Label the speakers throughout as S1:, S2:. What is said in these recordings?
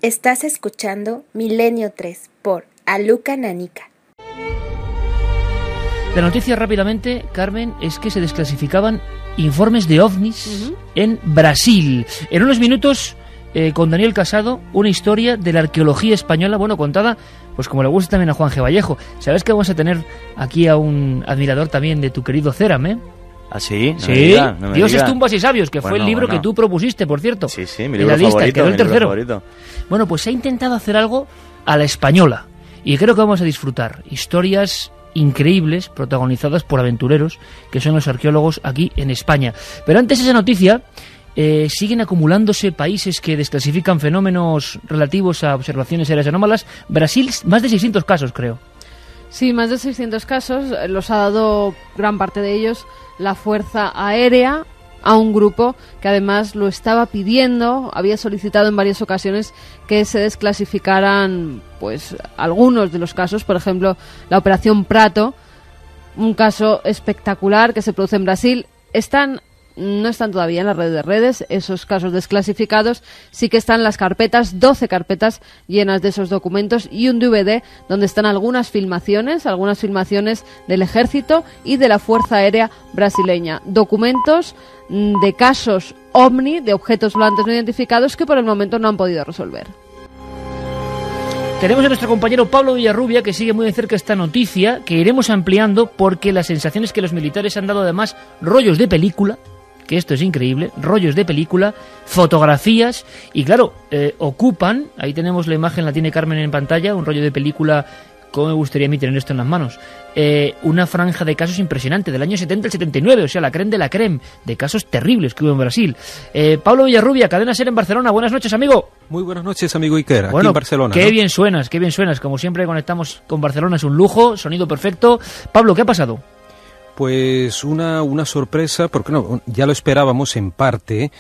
S1: Estás escuchando Milenio 3 por Aluca Nanica.
S2: La noticia rápidamente, Carmen, es que se desclasificaban informes de ovnis en Brasil. En unos minutos, con Daniel Casado, una historia de la arqueología española, bueno, contada, pues como le gusta también a Juan G. Vallejo. ¿Sabes que vamos a tener aquí a un admirador también de tu querido Céram,
S3: ¿Ah, sí?
S2: No sí, Dioses, tumbas y sabios, que fue el libro que tú propusiste, por cierto.
S3: Sí, mi libro favorito,
S2: quedó el tercero. Bueno, pues se ha intentado hacer algo a la española, y creo que vamos a disfrutar historias increíbles protagonizadas por aventureros, que son los arqueólogos aquí en España. Pero antes de esa noticia, siguen acumulándose países que desclasifican fenómenos relativos a observaciones aéreas anómalas. Brasil, más de 600 casos, creo.
S4: Sí, más de 600 casos, los ha dado gran parte de ellos la Fuerza Aérea a un grupo que además lo estaba pidiendo, había solicitado en varias ocasiones que se desclasificaran pues algunos de los casos, por ejemplo, la Operación Prato, un caso espectacular que se produce en Brasil. No están todavía en la red de redes esos casos desclasificados, sí que están las carpetas, 12 carpetas llenas de esos documentos y un DVD donde están algunas filmaciones del Ejército y de la Fuerza Aérea brasileña. Documentos de casos OVNI, de objetos volantes no identificados, que por el momento no han podido resolver.
S2: Tenemos a nuestro compañero Pablo Villarrubia, que sigue muy de cerca esta noticia, que iremos ampliando porque la sensación es que los militares han dado además rollos de película, que esto es increíble, rollos de película, fotografías, y claro, ocupan, ahí tenemos la imagen, la tiene Carmen en pantalla, un rollo de película, cómo me gustaría a mí tener esto en las manos, una franja de casos impresionante, del año 70 al 79, o sea, la creme de la creme, de casos terribles que hubo en Brasil. Pablo Villarrubia, Cadena SER en Barcelona, buenas noches, amigo.
S5: Muy buenas noches, amigo Iker, aquí en Barcelona.
S2: Qué bien suenas, como siempre conectamos con Barcelona, es un lujo, sonido perfecto. Pablo, ¿qué ha pasado?
S5: Pues una sorpresa, porque no, ya lo esperábamos en parte,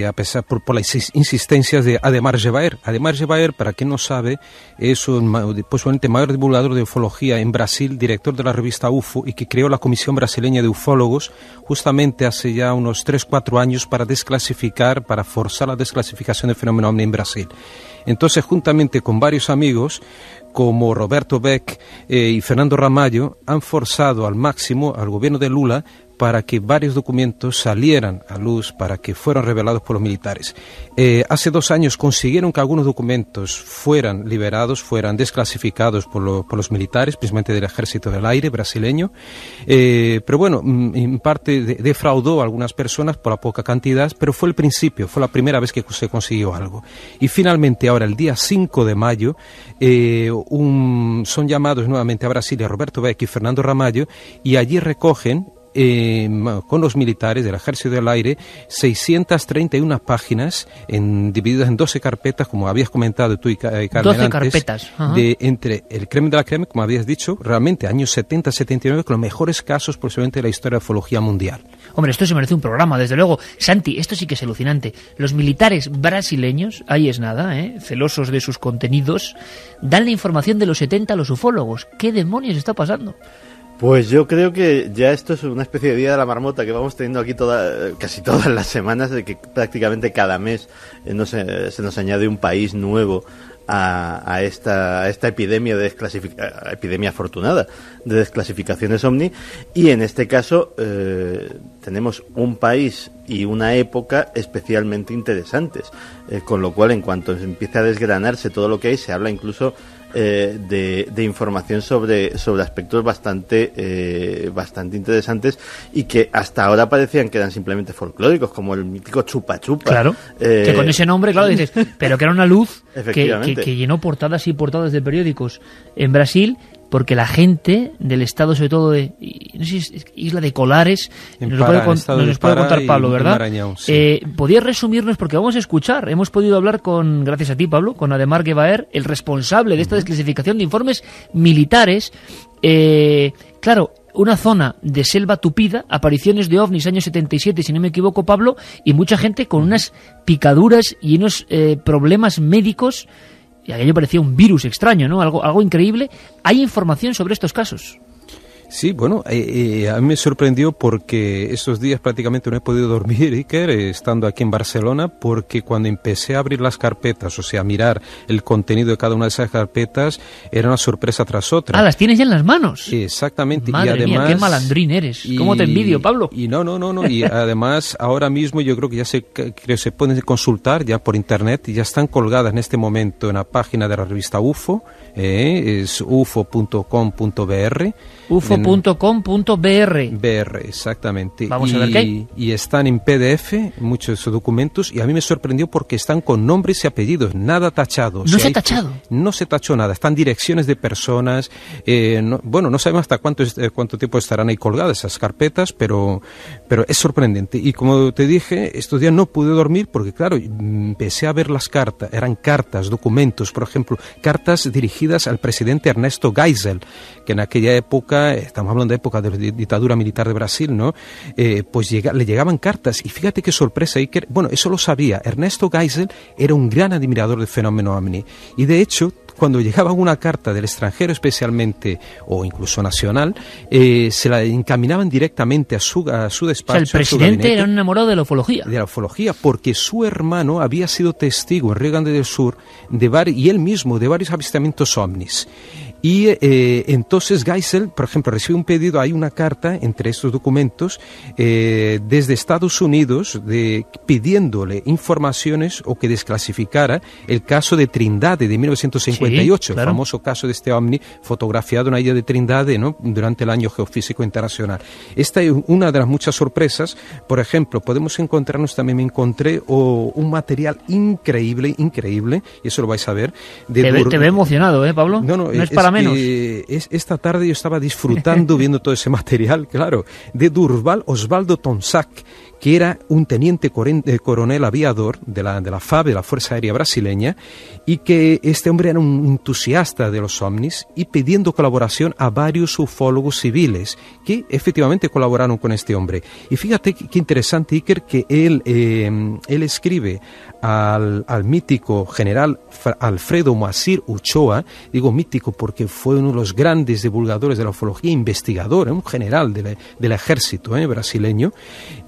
S5: a pesar por las insistencias de Ademar Gevaer. Ademar Gevaer, para quien no sabe, es un posiblemente mayor divulgador de ufología en Brasil, director de la revista UFO, y que creó la Comisión Brasileña de Ufólogos justamente hace ya unos 3-4 años para forzar la desclasificación del fenómeno OVNI en Brasil. Entonces, juntamente con varios amigos, como Roberto Beck y Fernando Ramalho, han forzado al máximo al gobierno de Lula para que varios documentos salieran a luz, para que fueran revelados por los militares. Hace 2 años consiguieron que algunos documentos fueran liberados, fueran desclasificados por los militares, principalmente del Ejército del Aire brasileño, pero bueno, en parte defraudó a algunas personas por la poca cantidad, pero fue el principio, fue la primera vez que se consiguió algo. Y finalmente ahora, el día 5 de mayo, son llamados nuevamente a Brasilia Roberto Beck y Fernando Ramalho, y allí recogen con los militares del Ejército del Aire 631 páginas divididas en 12 carpetas, como habías comentado tú y Carmen
S2: 12
S5: antes,
S2: carpetas.
S5: Entre el creme de la creme, como habías dicho, realmente años 70-79, con los mejores casos posiblemente de la historia de ufología mundial.
S2: Hombre, esto se merece un programa, desde luego. Santi, esto sí que es alucinante. Los militares brasileños, ahí es nada, celosos de sus contenidos, dan la información de los 70 a los ufólogos. ¿Qué demonios está pasando?
S6: Pues yo creo que ya esto es una especie de día de la marmota que vamos teniendo aquí casi todas las semanas, de que prácticamente cada mes se nos añade un país nuevo a esta epidemia epidemia afortunada de desclasificaciones OVNI, y en este caso tenemos un país y una época especialmente interesantes, con lo cual, en cuanto empiece a desgranarse todo lo que hay, se habla incluso de información sobre aspectos bastante interesantes, y que hasta ahora parecían que eran simplemente folclóricos, como el mítico chupa chupa.
S2: Claro, que con ese nombre, claro, dices, pero que era una luz que llenó portadas y portadas de periódicos en Brasil, porque la gente del estado, sobre todo de, no sé si es Isla de Colares, nos puede contar Pablo, ¿verdad?
S5: Maranhão, sí.
S2: ¿Podías resumirnos? Porque vamos a escuchar, hemos podido hablar gracias a ti, Pablo, con Ademar Gevaer, el responsable de esta desclasificación de informes militares. Claro, una zona de selva tupida, apariciones de ovnis año 77, si no me equivoco, Pablo, y mucha gente con unas picaduras y unos problemas médicos. Y aquello parecía un virus extraño, ¿no? Algo increíble. ¿Hay información sobre estos casos?
S5: Sí, bueno, a mí me sorprendió porque estos días prácticamente no he podido dormir, Iker, estando aquí en Barcelona, porque cuando empecé a abrir las carpetas, o sea, a mirar el contenido de cada una de esas carpetas, era una sorpresa tras otra.
S2: Ah, las tienes ya en las manos.
S5: Exactamente.
S2: Madre
S5: y además,
S2: mía, qué malandrín eres. ¿Cómo te envidio, Pablo?
S5: Y no. Y además, ahora mismo yo creo que se pueden consultar ya por internet y ya están colgadas en este momento en la página de la revista UFO, es ufo.com.br.
S2: ufo.com.br.
S5: BR, exactamente.
S2: Vamos a ver qué hay.
S5: Y están en PDF muchos de esos documentos, y a mí me sorprendió porque están con nombres y apellidos, nada tachado.
S2: ¿No se ha tachado?
S5: No se tachó nada, están direcciones de personas, no sabemos hasta cuánto tiempo estarán ahí colgadas esas carpetas, pero es sorprendente. Y como te dije, estos días no pude dormir porque, claro, empecé a ver las cartas, eran cartas, documentos, por ejemplo, cartas dirigidas al presidente Ernesto Geisel, que en aquella época, estamos hablando de época de la dictadura militar de Brasil, ¿no? Pues le llegaban cartas, y fíjate qué sorpresa, Iker. Bueno, eso lo sabía. Ernesto Geisel era un gran admirador del fenómeno ovni, y de hecho, cuando llegaba una carta del extranjero especialmente, o incluso nacional, se la encaminaban directamente a su despacho.
S2: O sea, el presidente era un enamorado de la ufología.
S5: De la ufología, porque su hermano había sido testigo en Río Grande del Sur, y él mismo, de varios avistamientos ovnis. Y entonces Geisel, por ejemplo, recibe un pedido, hay una carta entre estos documentos desde Estados Unidos pidiéndole informaciones o que desclasificara el caso de Trindade de 1958, sí, claro. El famoso caso de este ovni fotografiado en la isla de Trindade, ¿no?, durante el Año Geofísico Internacional. Esta es una de las muchas sorpresas. Por ejemplo, podemos encontrarnos, también me encontré un material increíble, y eso lo vais a ver. Te
S2: ve emocionado, Pablo?
S5: No
S2: es para menos.
S5: Esta tarde yo estaba disfrutando viendo todo ese material, claro, de Durval Osvaldo Tonsac, que era un teniente coronel aviador de la FAB, de la Fuerza Aérea Brasileña, y que este hombre era un entusiasta de los ovnis, y pidiendo colaboración a varios ufólogos civiles que efectivamente colaboraron con este hombre. Y fíjate qué interesante, Iker, que él escribe al mítico general Alfredo Moacir Uchoa. Digo mítico porque fue uno de los grandes divulgadores de la ufología, investigador, un general del ejército brasileño,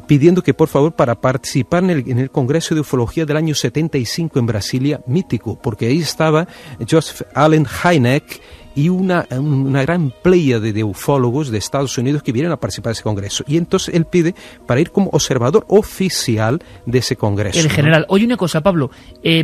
S5: pidiendo que por favor, para participar en el Congreso de Ufología del año 75 en Brasilia, mítico, porque ahí estaba Joseph Allen Hynek y una gran playa de ufólogos de Estados Unidos que vienen a participar de ese congreso. Y entonces él pide para ir como observador oficial de ese congreso.
S2: El general. ¿No? Oye, una cosa, Pablo.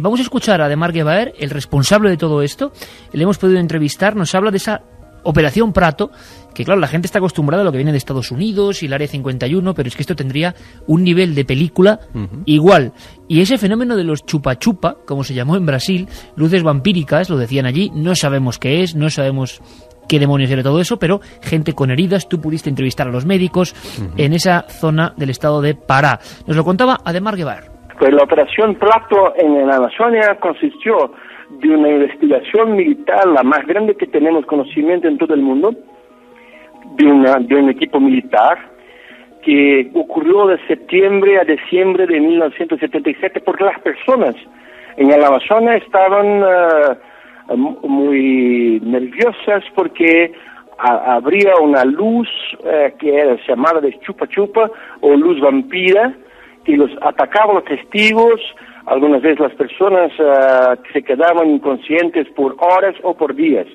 S2: Vamos a escuchar a Ademar Guevaer, el responsable de todo esto. Le hemos podido entrevistar, nos habla de esa Operación Prato, que claro, la gente está acostumbrada a lo que viene de Estados Unidos y el Área 51, pero es que esto tendría un nivel de película igual. Y ese fenómeno de los chupa-chupa, como se llamó en Brasil, luces vampíricas, lo decían allí, no sabemos qué es, no sabemos qué demonios era todo eso, pero gente con heridas, tú pudiste entrevistar a los médicos en esa zona del estado de Pará. Nos lo contaba Ademar Guevaer.
S7: Pues la Operación Prato en la Amazonia consistió de una investigación militar, la más grande que tenemos conocimiento en todo el mundo, de un equipo militar que ocurrió de septiembre a diciembre de 1977, porque las personas en el Amazonas estaban muy nerviosas porque habría una luz que era llamada de chupa-chupa o luz vampira, que los atacaba a los testigos. Algunas veces las personas se quedaban inconscientes por horas o por días.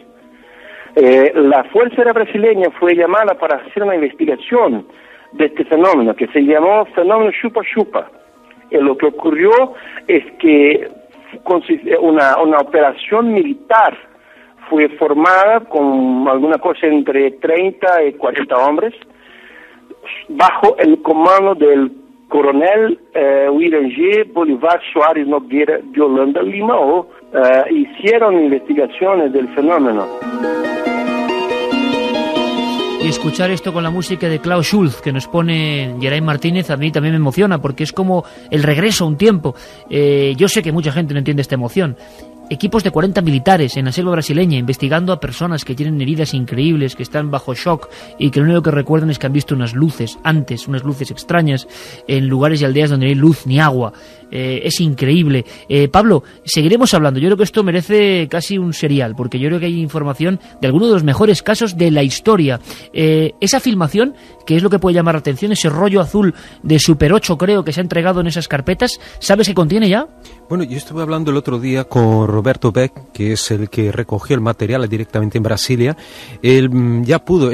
S7: La Fuerza Aérea Brasileña fue llamada para hacer una investigación de este fenómeno, que se llamó fenómeno chupa-chupa. Lo que ocurrió es que una operación militar fue formada con alguna cosa entre 30 y 40 hombres, bajo el comando del coronel William G. Bolivar Soares Nogueira de Holanda Lima, hicieron investigaciones del fenómeno.
S2: Y escuchar esto con la música de Klaus Schulz que nos pone Geray Martínez a mí también me emociona, porque es como el regreso a un tiempo. Yo sé que mucha gente no entiende esta emoción. equipos de 40 militares en la selva brasileña investigando a personas que tienen heridas increíbles, que están bajo shock y que lo único que recuerdan es que han visto unas luces antes, unas luces extrañas en lugares y aldeas donde no hay luz ni agua. Es increíble. Pablo, seguiremos hablando. Yo creo que esto merece casi un serial, porque yo creo que hay información de algunos de los mejores casos de la historia. Esa filmación, que es lo que puede llamar la atención, ese rollo azul de Super 8, creo, que se ha entregado en esas carpetas, ¿sabes qué contiene ya?
S5: Bueno, yo estuve hablando el otro día con Roberto Beck, que es el que recogió el material directamente en Brasilia. Él ya pudo,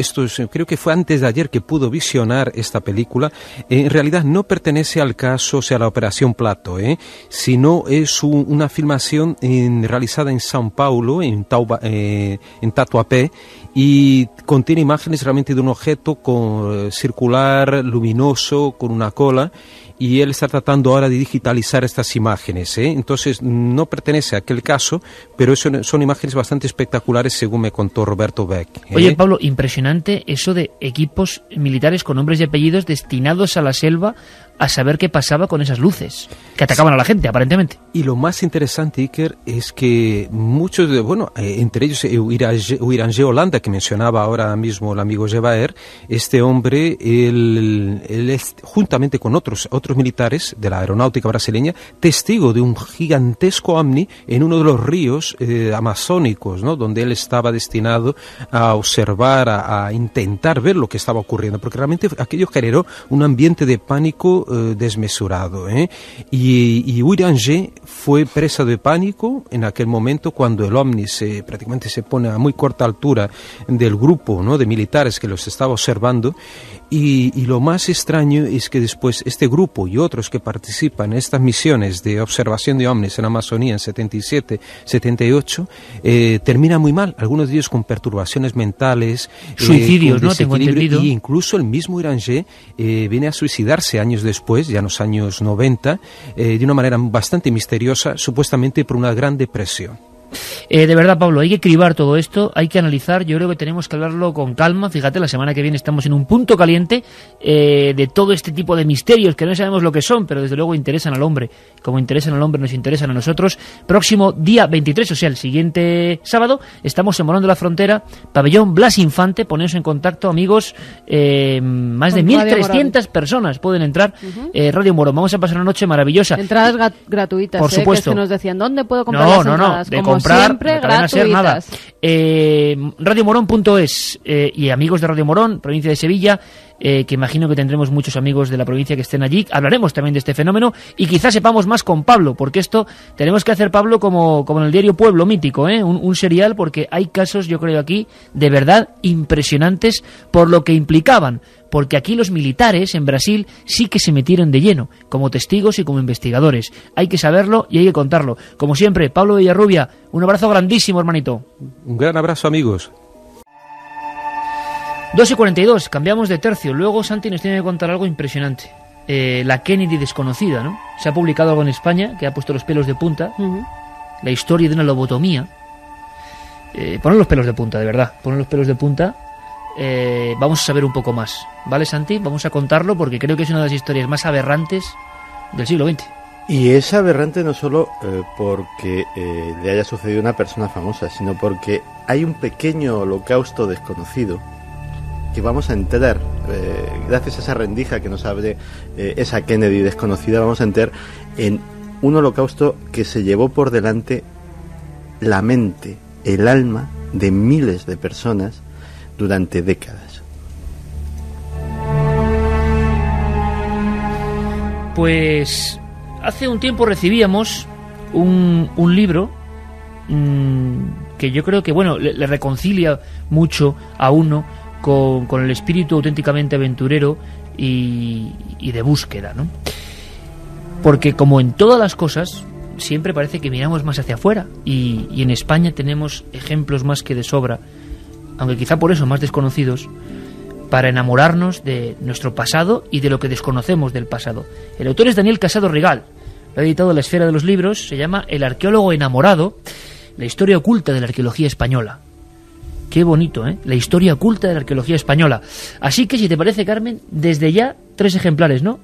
S5: creo que fue antes de ayer que pudo visionar esta película. En realidad no pertenece al caso, o sea, a la Operación Plato, sino es una filmación realizada en São Paulo, en Tatuapé, y contiene imágenes realmente de un objeto circular, luminoso, con una cola, y él está tratando ahora de digitalizar estas imágenes, Entonces no pertenece a aquel caso, pero son imágenes bastante espectaculares, según me contó Roberto Beck.
S2: Oye, Pablo, impresionante eso de equipos militares con nombres y apellidos destinados a la selva a saber qué pasaba con esas luces que atacaban a la gente, aparentemente.
S5: Y lo más interesante, Iker, es que muchos entre ellos Uirangé Holanda, que mencionaba ahora mismo el amigo Jebaer, este hombre, él es, juntamente con otros militares de la aeronáutica brasileña, testigo de un gigantesco ovni en uno de los ríos amazónicos, ¿no?, donde él estaba destinado a observar, a intentar ver lo que estaba ocurriendo, porque realmente aquello generó un ambiente de pánico desmesurado, y Uirangé fue presa de pánico en aquel momento cuando el ovni prácticamente se pone a muy corta altura del grupo, ¿no?, de militares que los estaba observando, y lo más extraño es que después este grupo y otros que participan en estas misiones de observación de ovnis en Amazonía en 77, 78, terminan muy mal, algunos de ellos con perturbaciones mentales,
S2: suicidios, ¿no?, tengo entendido.
S5: Y incluso el mismo Uirangé viene a suicidarse años después, ya en los años 90, de una manera bastante misteriosa, supuestamente por una gran depresión.
S2: De verdad, Pablo, hay que cribar todo esto, hay que analizar. Yo creo que tenemos que hablarlo con calma. Fíjate, la semana que viene estamos en un punto caliente de todo este tipo de misterios que no sabemos lo que son, pero desde luego interesan al hombre. Como interesan al hombre, nos interesan a nosotros. Próximo día 23, o sea, el siguiente sábado, estamos en Morón de la Frontera, pabellón Blas Infante. Poneos en contacto, amigos. Más de 1.300 personas pueden entrar. Radio Morón, vamos a pasar una noche maravillosa.
S4: Entradas gratuitas,
S2: por supuesto.
S4: Que nos decían, ¿dónde puedo comprar las entradas?
S2: De
S4: Como
S2: comprar,
S4: siempre,
S2: no van a ser nada.
S4: gratuitas.
S2: Radiomorón.es, y amigos de Radio Morón, provincia de Sevilla, que imagino que tendremos muchos amigos de la provincia que estén allí. Hablaremos también de este fenómeno y quizás sepamos más con Pablo, porque esto tenemos que hacer, Pablo, como en el diario Pueblo Mítico, un serial, porque hay casos, yo creo aquí, de verdad impresionantes por lo que implicaban. Porque aquí los militares en Brasil sí que se metieron de lleno, como testigos y como investigadores. Hay que saberlo y hay que contarlo. Como siempre, Pablo Villarrubia, un abrazo grandísimo, hermanito.
S5: Un gran abrazo, amigos.
S2: 2:42, cambiamos de tercio. Luego Santi nos tiene que contar algo impresionante. La Kennedy desconocida, ¿no? Se ha publicado algo en España que ha puesto los pelos de punta. La historia de una lobotomía. Ponen los pelos de punta, de verdad. Ponen los pelos de punta. Vamos a saber un poco más, ¿vale, Santi? Vamos a contarlo porque creo que es una de las historias más aberrantes del siglo XX.
S6: Y es aberrante no solo porque le haya sucedido a una persona famosa, sino porque hay un pequeño holocausto desconocido que vamos a enterar, gracias a esa rendija que nos abre esa Kennedy desconocida, vamos a enterar en un holocausto que se llevó por delante la mente, el alma de miles de personas durante décadas.
S2: Pues hace un tiempo recibíamos un libro que yo creo que, bueno, le reconcilia mucho a uno con el espíritu auténticamente aventurero y de búsqueda, ¿no? Porque como en todas las cosas, siempre parece que miramos más hacia afuera, y en España tenemos ejemplos más que de sobra, aunque quizá por eso más desconocidos, para enamorarnos de nuestro pasado y de lo que desconocemos del pasado. El autor es Daniel Casado Rigal, lo ha editado La Esfera de los Libros, se llama El arqueólogo enamorado, la historia oculta de la arqueología española. Qué bonito, ¿eh? La historia oculta de la arqueología española. Así que, si te parece, Carmen, desde ya 3 ejemplares, ¿no?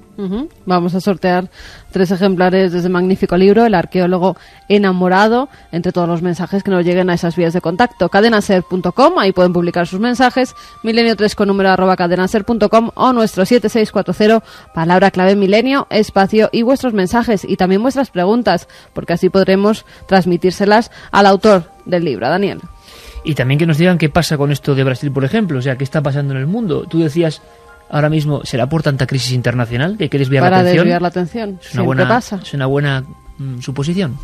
S4: Vamos a sortear 3 ejemplares de ese magnífico libro, El arqueólogo enamorado, entre todos los mensajes que nos lleguen a esas vías de contacto. Cadenaser.com, ahí pueden publicar sus mensajes. Milenio3 con número @cadenaser.com o nuestro 7640, palabra clave milenio, espacio y vuestros mensajes y también vuestras preguntas, porque así podremos transmitírselas al autor del libro, a Daniel.
S2: Y también que nos digan qué pasa con esto de Brasil, por ejemplo, o sea, qué está pasando en el mundo. Tú decías ahora mismo, ¿será por tanta crisis internacional que hay que desviar la atención?
S4: Para desviar la atención, siempre pasa.
S2: Es una buena suposición.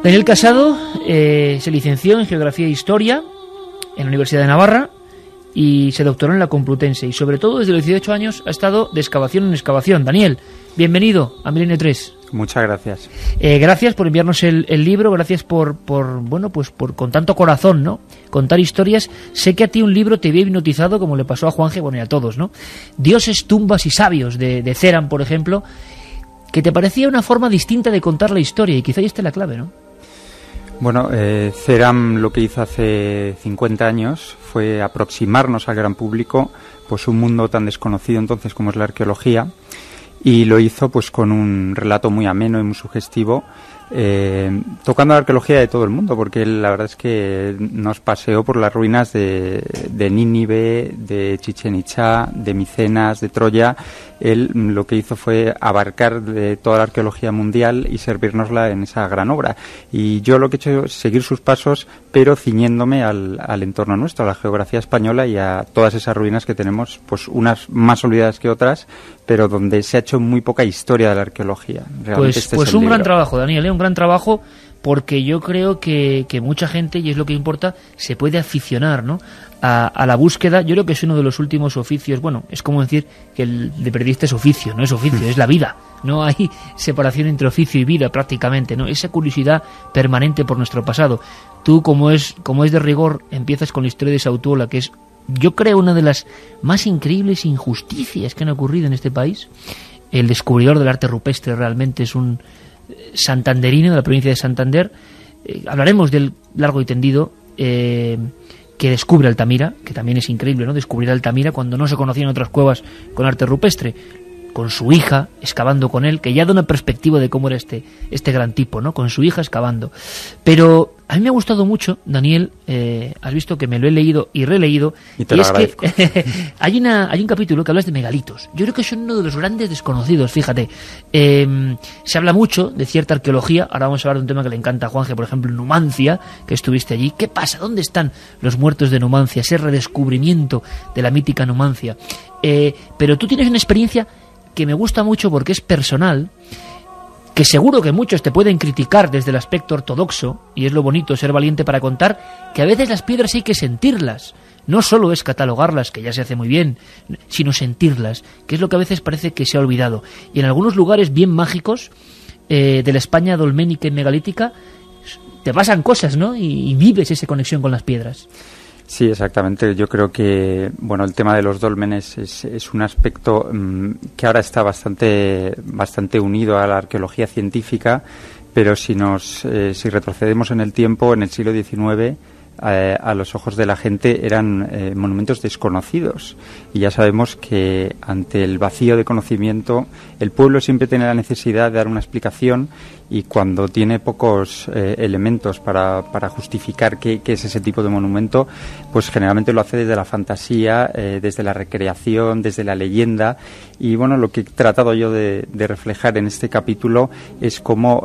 S2: Daniel Casado se licenció en Geografía e Historia en la Universidad de Navarra y se doctoró en la Complutense. Y sobre todo, desde los 18 años ha estado de excavación en excavación. Daniel, bienvenido a Milenio 3.
S3: Muchas gracias.
S2: Gracias por enviarnos el libro, gracias por con tanto corazón, ¿no? Contar historias. Sé que a ti un libro te había hipnotizado, como le pasó a Juanje, bueno, y a todos, ¿no? Dioses, tumbas y sabios, de Ceram, por ejemplo, que te parecía una forma distinta de contar la historia, y quizá ahí esté la clave, ¿no?
S3: Bueno, Ceram lo que hizo hace 50 años fue aproximarnos al gran público pues un mundo tan desconocido entonces como es la arqueología, y lo hizo pues con un relato muy ameno y muy sugestivo, tocando la arqueología de todo el mundo, porque él, la verdad es que nos paseó por las ruinas de Nínive, de Chichén Itzá, de Micenas, de Troya. Él lo que hizo fue abarcar de toda la arqueología mundial y servirnosla en esa gran obra. Y yo lo que he hecho es seguir sus pasos, pero ciñéndome al entorno nuestro, a la geografía española y a todas esas ruinas que tenemos, pues unas más olvidadas que otras, pero donde se ha hecho muy poca historia de la arqueología. Realmente
S2: Pues un gran trabajo, Daniel, un gran trabajo, porque yo creo que mucha gente, y es lo que importa, se puede aficionar, ¿no?, a la búsqueda. Yo creo que es uno de los últimos oficios, bueno, es como decir que el de periodista es oficio, no es oficio, es la vida. No hay separación entre oficio y vida prácticamente, ¿no? Esa curiosidad permanente por nuestro pasado. Tú, como es de rigor, empiezas con la historia de Sautuola, que es, yo creo, una de las más increíbles injusticias que han ocurrido en este país. El descubridor del arte rupestre realmente es un santanderino de la provincia de Santander. Hablaremos del largo y tendido que descubre Altamira, que también es increíble, ¿no?, descubrir Altamira cuando no se conocían otras cuevas con arte rupestre, con su hija excavando con él, que ya da una perspectiva de cómo era este gran tipo, ¿no?, con su hija excavando. Pero a mí me ha gustado mucho, Daniel, has visto que me lo he leído y releído,
S3: y te lo
S2: es
S3: agradezco.
S2: Que hay un capítulo que hablas de megalitos. Yo creo que son uno de los grandes desconocidos, fíjate. Se habla mucho de cierta arqueología. Ahora vamos a hablar de un tema que le encanta a Juanje, por ejemplo, Numancia, que estuviste allí. ¿Qué pasa? ¿Dónde están los muertos de Numancia? Ese redescubrimiento de la mítica Numancia. Pero tú tienes una experiencia que me gusta mucho porque es personal, que seguro que muchos te pueden criticar desde el aspecto ortodoxo, y es lo bonito ser valiente para contar que a veces las piedras hay que sentirlas. No solo es catalogarlas, que ya se hace muy bien, sino sentirlas, que es lo que a veces parece que se ha olvidado. Y en algunos lugares bien mágicos de la España dolménica y megalítica te pasan cosas, ¿no? Y vives esa conexión con las piedras.
S3: Sí, exactamente. Yo creo que, bueno, el tema de los dólmenes es un aspecto que ahora está bastante unido a la arqueología científica, pero si retrocedemos en el tiempo, en el siglo XIX, a los ojos de la gente eran monumentos desconocidos, y ya sabemos que ante el vacío de conocimiento el pueblo siempre tiene la necesidad de dar una explicación, y cuando tiene pocos elementos para justificar qué es ese tipo de monumento, pues generalmente lo hace desde la fantasía, desde la recreación, desde la leyenda. Y bueno, lo que he tratado yo de reflejar en este capítulo es cómo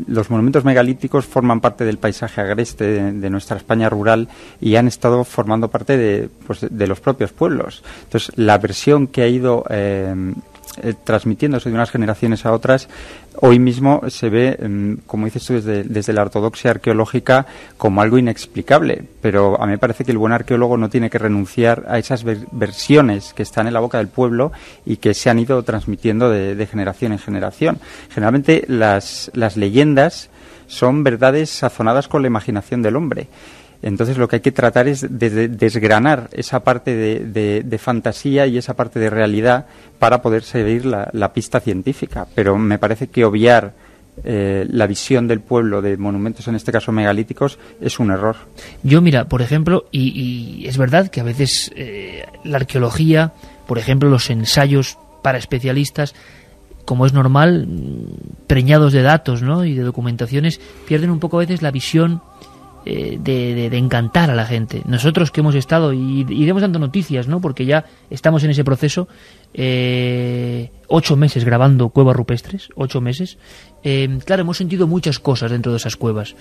S3: los monumentos megalíticos forman parte del paisaje agreste de nuestra España rural, y han estado formando parte de los propios pueblos. Entonces, la versión que ha ido transmitiéndose de unas generaciones a otras, hoy mismo se ve, como dices tú, desde la ortodoxia arqueológica, como algo inexplicable. Pero a mí me parece que el buen arqueólogo no tiene que renunciar a esas versiones que están en la boca del pueblo y que se han ido transmitiendo de generación en generación. Generalmente las leyendas son verdades sazonadas con la imaginación del hombre. Entonces lo que hay que tratar es de desgranar esa parte de fantasía y esa parte de realidad para poder seguir la pista científica. Pero me parece que obviar la visión del pueblo de monumentos, en este caso megalíticos, es un error.
S2: Yo, mira, por ejemplo, y es verdad que a veces la arqueología, por ejemplo, los ensayos para especialistas, como es normal, preñados de datos, ¿no?, y de documentaciones, pierden un poco a veces la visión de encantar a la gente. Nosotros que hemos estado, y iremos dando noticias, ¿no?, porque ya estamos en ese proceso, 8 meses grabando cuevas rupestres, 8 meses. Claro, hemos sentido muchas cosas dentro de esas cuevas,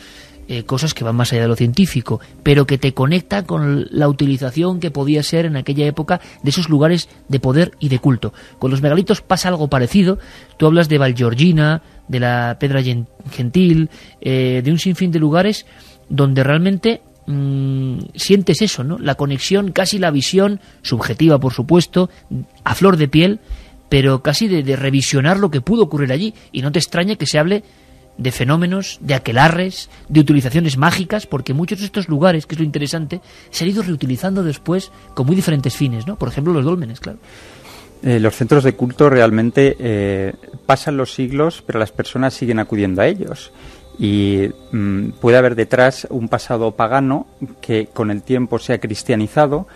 S2: cosas que van más allá de lo científico, pero que te conecta con la utilización que podía ser en aquella época de esos lugares de poder y de culto. Con los megalitos pasa algo parecido. Tú hablas de Valgeorgina, de la Pedra Gentil, de un sinfín de lugares donde realmente sientes eso, ¿no?, la conexión, casi la visión subjetiva, por supuesto, a flor de piel, pero casi de revisionar lo que pudo ocurrir allí. Y no te extraña que se hable de fenómenos, de aquelarres, de utilizaciones mágicas, porque muchos de estos lugares, que es lo interesante, se han ido reutilizando después con muy diferentes fines, ¿no? Por ejemplo, los dólmenes, claro.
S3: Los centros de culto realmente pasan los siglos, pero las personas siguen acudiendo a ellos. Y puede haber detrás un pasado pagano que con el tiempo se ha cristianizado,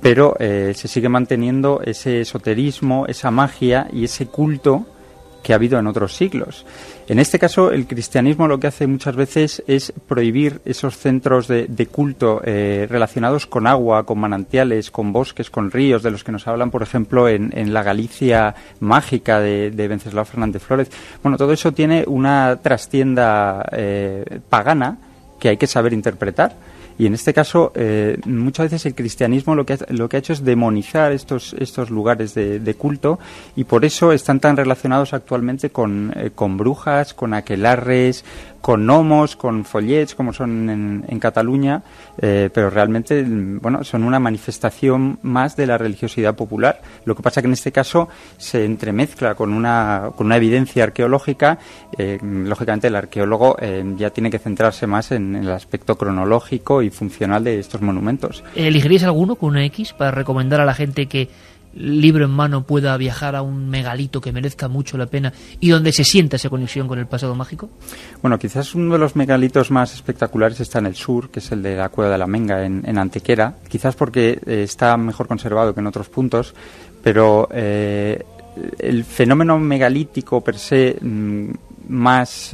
S3: pero se sigue manteniendo ese esoterismo, esa magia y ese culto que ha habido en otros siglos. En este caso, el cristianismo lo que hace muchas veces es prohibir esos centros de culto relacionados con agua, con manantiales, con bosques, con ríos, de los que nos hablan, por ejemplo, en la Galicia mágica de Venceslao Fernández Flórez. Bueno, todo eso tiene una trastienda pagana que hay que saber interpretar. Y en este caso, muchas veces el cristianismo lo que ha hecho es demonizar estos lugares de culto, y por eso están tan relacionados actualmente con brujas, con aquelarres, con gnomos, con follets, como son en Cataluña, pero realmente, bueno, son una manifestación más de la religiosidad popular. Lo que pasa que en este caso se entremezcla con una evidencia arqueológica. Lógicamente el arqueólogo ya tiene que centrarse más en el aspecto cronológico y funcional de estos monumentos.
S2: ¿Elegirías alguno con una X para recomendar a la gente que, libro en mano, pueda viajar a un megalito que merezca mucho la pena y donde se sienta esa conexión con el pasado mágico?
S3: Bueno, quizás uno de los megalitos más espectaculares está en el sur, que es el de la Cueva de la Menga en Antequera, quizás porque está mejor conservado que en otros puntos, pero el fenómeno megalítico per se más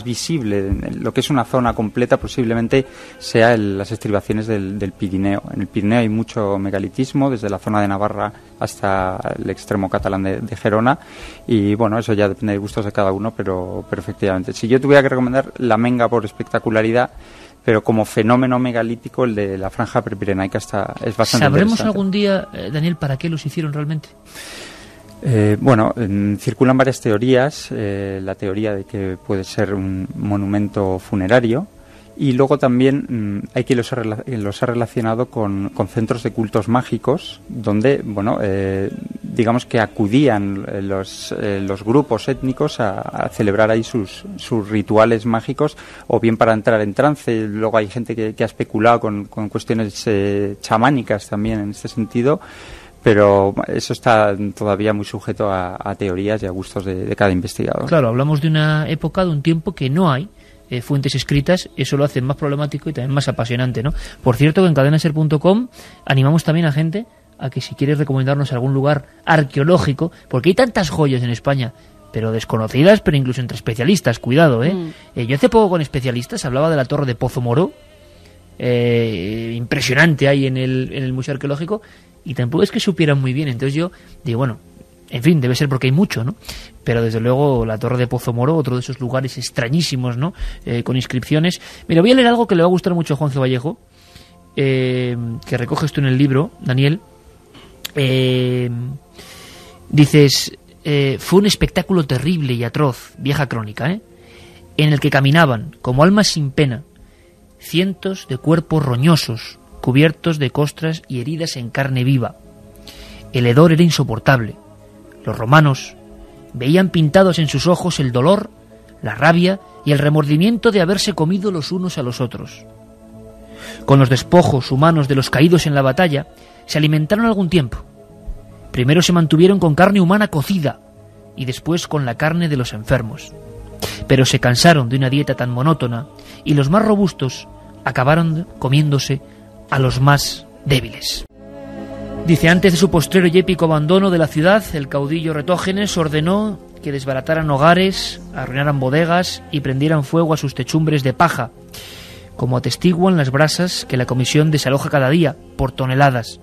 S3: visible, lo que es una zona completa, posiblemente sea las estribaciones del Pirineo. En el Pirineo hay mucho megalitismo, desde la zona de Navarra hasta el extremo catalán de Gerona, y bueno, eso ya depende de gustos de cada uno, pero efectivamente, si yo tuviera que recomendar la Menga por espectacularidad, pero como fenómeno megalítico, el de la franja prepirenaica es bastante
S2: ¿Sabremos
S3: interesante.
S2: algún día, Daniel, para qué los hicieron realmente?
S3: Bueno, circulan varias teorías. La teoría de que puede ser un monumento funerario, y luego también hay quien los ha relacionado con centros de cultos mágicos, donde, bueno, digamos que acudían los grupos étnicos a celebrar ahí sus rituales mágicos, o bien para entrar en trance. Luego hay gente que ha especulado con cuestiones chamánicas también en este sentido. Pero eso está todavía muy sujeto a teorías y a gustos de cada investigador.
S2: Claro, hablamos de una época, de un tiempo que no hay fuentes escritas. Eso lo hace más problemático y también más apasionante, ¿no? Por cierto, que en cadenaser.com animamos también a gente a que, si quieres recomendarnos algún lugar arqueológico, porque hay tantas joyas en España, pero desconocidas, pero incluso entre especialistas, cuidado, yo hace poco con especialistas hablaba de la Torre de Pozo Moro, impresionante ahí en el Museo Arqueológico, y tampoco es que supieran muy bien. Entonces yo digo, bueno, en fin, debe ser porque hay mucho, ¿no? Pero desde luego la Torre de Pozo Moro, otro de esos lugares extrañísimos, ¿no? Con inscripciones. Mira, voy a leer algo que le va a gustar mucho a Juanjo Vallejo, que recoges tú en el libro, Daniel. Dices, fue un espectáculo terrible y atroz, vieja crónica, en el que caminaban, como almas sin pena, cientos de cuerpos roñosos, cubiertos de costras y heridas en carne viva. El hedor era insoportable. Los romanos veían pintados en sus ojos el dolor, la rabia y el remordimiento de haberse comido los unos a los otros. Con los despojos humanos de los caídos en la batalla, se alimentaron algún tiempo. Primero se mantuvieron con carne humana cocida, y después con la carne de los enfermos. Pero se cansaron de una dieta tan monótona y los más robustos acabaron comiéndose a los más débiles. Dice, antes de su postrero y épico abandono de la ciudad, el caudillo Retógenes ordenó que desbarataran hogares, arruinaran bodegas y prendieran fuego a sus techumbres de paja, como atestiguan las brasas que la comisión desaloja cada día por toneladas.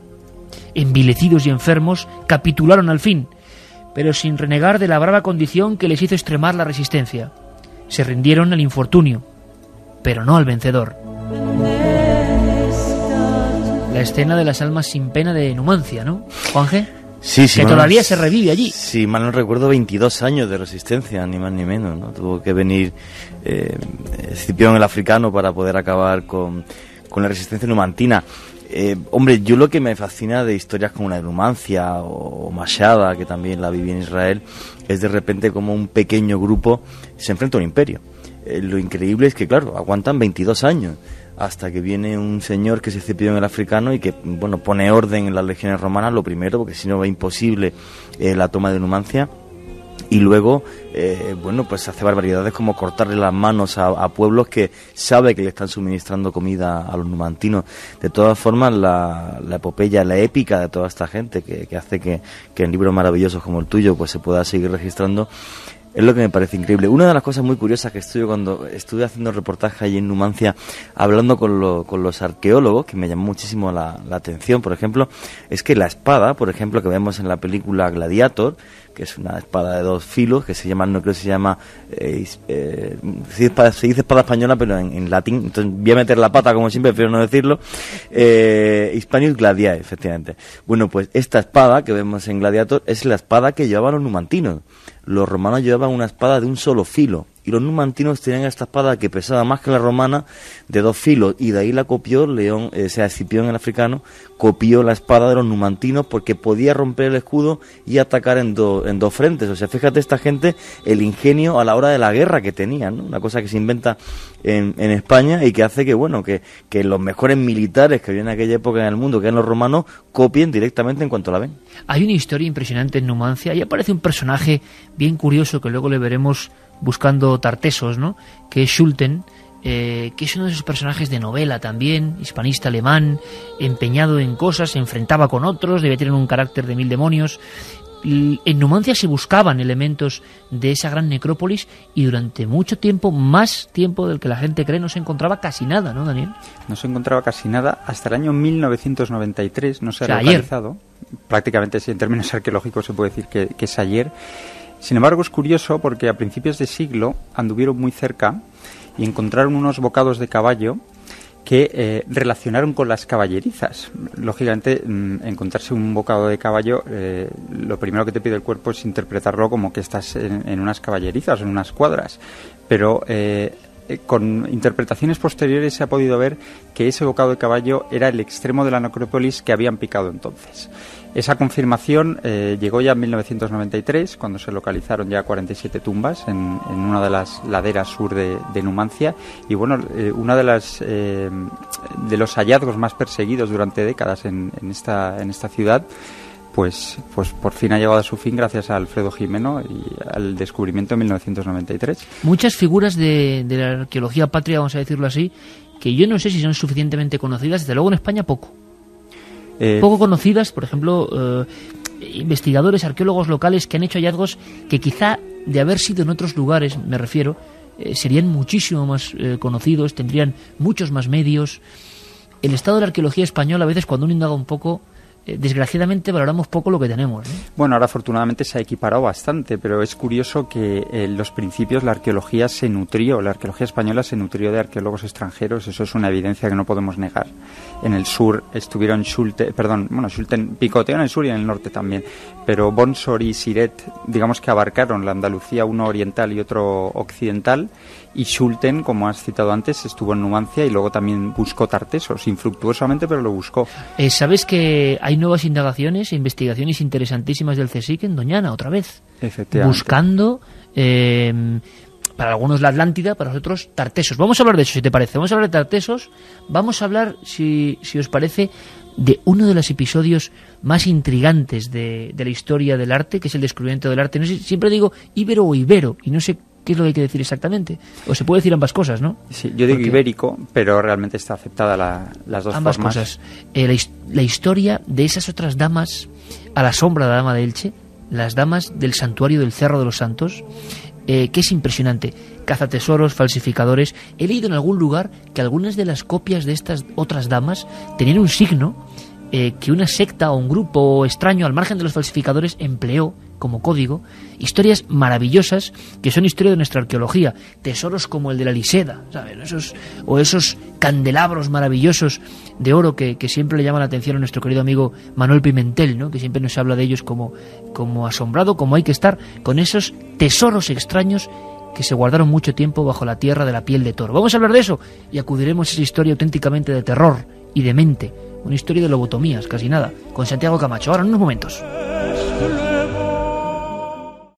S2: Envilecidos y enfermos, capitularon al fin, pero sin renegar de la brava condición que les hizo extremar la resistencia. Se rindieron al infortunio, pero no al vencedor. La escena de las almas sin pena de Numancia, ¿no, Juanje?
S8: Sí, sí.
S2: Que todavía se revive allí.
S8: Sí, mal no recuerdo, 22 años de resistencia, ni más ni menos, ¿no? Tuvo que venir Escipión el Africano para poder acabar con la resistencia numantina. Hombre, yo lo que me fascina de historias como la de Numancia o Mashada, que también la viví en Israel, es de repente como un pequeño grupo se enfrenta a un imperio. Lo increíble es que, claro, aguantan 22 años hasta que viene un señor que es Escipión el Africano y que, bueno, pone orden en las legiones romanas, lo primero, porque si no es imposible la toma de Numancia. Y luego, bueno, pues hace barbaridades como cortarle las manos a pueblos que sabe que le están suministrando comida a los numantinos. De todas formas, la epopeya, la épica de toda esta gente que hace que en libros maravillosos como el tuyo pues se pueda seguir registrando, es lo que me parece increíble. Una de las cosas muy curiosas que estuve cuando estuve haciendo reportaje allí en Numancia, hablando con los arqueólogos, que me llamó muchísimo la atención, por ejemplo, es que la espada, por ejemplo, que vemos en la película Gladiator, que es una espada de 2 filos, que se llama, no creo que se llama, se dice espada española, pero en latín, entonces voy a meter la pata como siempre, prefiero no decirlo, Hispanius Gladiae, efectivamente. Bueno, pues esta espada que vemos en Gladiator es la espada que llevaban los numantinos. Los romanos llevaban una espada de un solo filo y los numantinos tenían esta espada que pesaba más que la romana, de 2 filos, y de ahí la copió Escipión el Africano, copió la espada de los numantinos porque podía romper el escudo y atacar en dos frentes. O sea, fíjate esta gente, el ingenio a la hora de la guerra que tenían, ¿no? Una cosa que se inventa en España y que hace que, bueno, que los mejores militares que había en aquella época en el mundo, que eran los romanos, copien directamente en cuanto la ven.
S2: Hay una historia impresionante en Numancia y aparece un personaje bien curioso que luego le veremos buscando Tartesos, ¿no? Que es Schulten, que es uno de esos personajes de novela también, hispanista alemán, empeñado en cosas, se enfrentaba con otros, debía tener un carácter de 1000 demonios. En Numancia se buscaban elementos de esa gran necrópolis y durante mucho tiempo, más tiempo del que la gente cree, no se encontraba casi nada, ¿no, Daniel?
S3: No se encontraba casi nada hasta el año 1993, no se ha localizado. Ayer. Prácticamente, sí, en términos arqueológicos se puede decir que es ayer. Sin embargo, es curioso porque a principios de siglo anduvieron muy cerca y encontraron unos bocados de caballo que relacionaron con las caballerizas. Lógicamente, encontrarse un bocado de caballo, lo primero que te pide el cuerpo es interpretarlo como que estás en unas caballerizas, en unas cuadras. Pero con interpretaciones posteriores se ha podido ver que ese bocado de caballo era el extremo de la necrópolis que habían picado entonces. Esa confirmación llegó ya en 1993, cuando se localizaron ya 47 tumbas en una de las laderas sur de Numancia. Y bueno, una de los hallazgos más perseguidos durante décadas en esta ciudad, pues por fin ha llegado a su fin gracias a Alfredo Jimeno y al descubrimiento en 1993.
S2: Muchas figuras de la arqueología patria, vamos a decirlo así, que yo no sé si son suficientemente conocidas, desde luego en España poco conocidas. Por ejemplo, investigadores, arqueólogos locales que han hecho hallazgos que quizá de haber sido en otros lugares, me refiero, serían muchísimo más conocidos, tendrían muchos más medios. El estado de la arqueología española, a veces cuando uno indaga un poco, desgraciadamente valoramos poco lo que tenemos, ¿no?
S3: Bueno, ahora afortunadamente se ha equiparado bastante, pero es curioso que en los principios la arqueología española se nutrió de arqueólogos extranjeros, eso es una evidencia que no podemos negar. En el sur estuvieron Schulten picoteó en el sur y en el norte también, pero Bonsor y Siret, digamos que abarcaron la Andalucía, uno oriental y otro occidental, y Schulten, como has citado antes, estuvo en Numancia y luego también buscó Tartesos, infructuosamente, pero lo buscó.
S2: ¿Sabes que hay nuevas indagaciones e investigaciones interesantísimas del CSIC en Doñana, otra vez?
S3: Efectivamente.
S2: Buscando, para algunos la Atlántida, para otros Tartesos. Vamos a hablar de eso, si te parece. Vamos a hablar de Tartesos, vamos a hablar, si os parece, de uno de los episodios más intrigantes de la historia del arte, que es el descubrimiento del arte. No sé, siempre digo íbero o ibero, y no sé qué es lo que hay que decir exactamente. O se puede decir ambas cosas, ¿no?
S3: Sí, yo digo ibérico, pero realmente está aceptada las dos
S2: ambas
S3: formas.
S2: Cosas. La historia de esas otras damas a la sombra de la dama de Elche, las damas del santuario del Cerro de los Santos, que es impresionante. Cazatesoros, falsificadores. He leído en algún lugar que algunas de las copias de estas otras damas tenían un signo que una secta o un grupo extraño al margen de los falsificadores empleó como código. Historias maravillosas que son historia de nuestra arqueología. Tesoros como el de la Liseda, ¿sabes? Esos candelabros maravillosos de oro que siempre le llaman la atención a nuestro querido amigo Manuel Pimentel, ¿no? Que siempre nos habla de ellos como asombrado, como hay que estar con esos tesoros extraños que se guardaron mucho tiempo bajo la tierra de la piel de toro. Vamos a hablar de eso y acudiremos a esa historia auténticamente de terror y de mente. Una historia de lobotomías, casi nada, con Santiago Camacho. Ahora, en unos momentos.